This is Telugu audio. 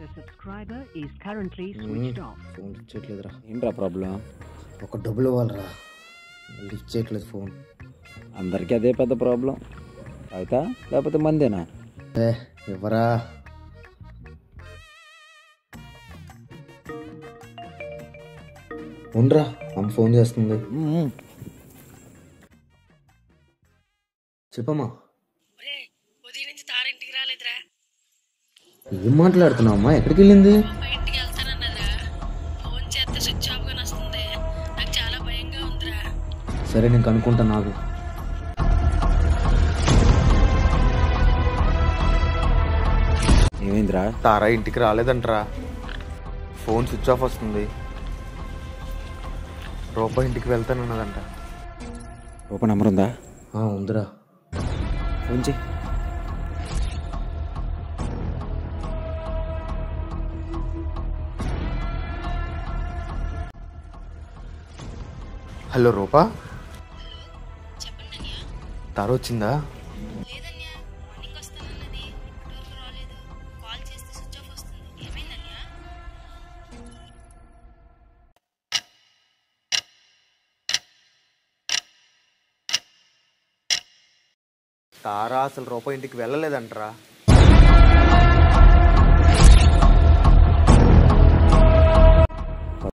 The subscriber is currently switched off. Phone ఇచ్చేట్లేదురా. ఏంట్రా ప్రాబ్లం? ఒక డబ్బులు ఇవ్వాలరా, లిఫ్ట్ చేయట్లేదు ఫోన్. అందరికీ అదే పెద్ద ప్రాబ్లం. అయితే లేకపోతే మందేనా? ఎవరా? ఉండరా, అమ్మ ఫోన్ చేస్తుంది. చెప్పమ్మా. ఏం మాట్లాడుతున్నావు అమ్మా? ఎక్కడికి వెళ్ళింది? సరే నేను కనుక్కుంటా. నాకు ఏమైందిరా? తారా ఇంటికి రాలేదంటరా, ఫోన్ స్విచ్ ఆఫ్ వస్తుంది. రూపా ఇంటికి వెళ్తానన్నదంట. రూపా నెంబర్ ఉందా? ఉందిరా. ఫోన్ చెయ్యి. హలో రూపా, తార వచ్చిందా? తారా అసలు రూపా ఇంటికి వెళ్ళలేదంటరా.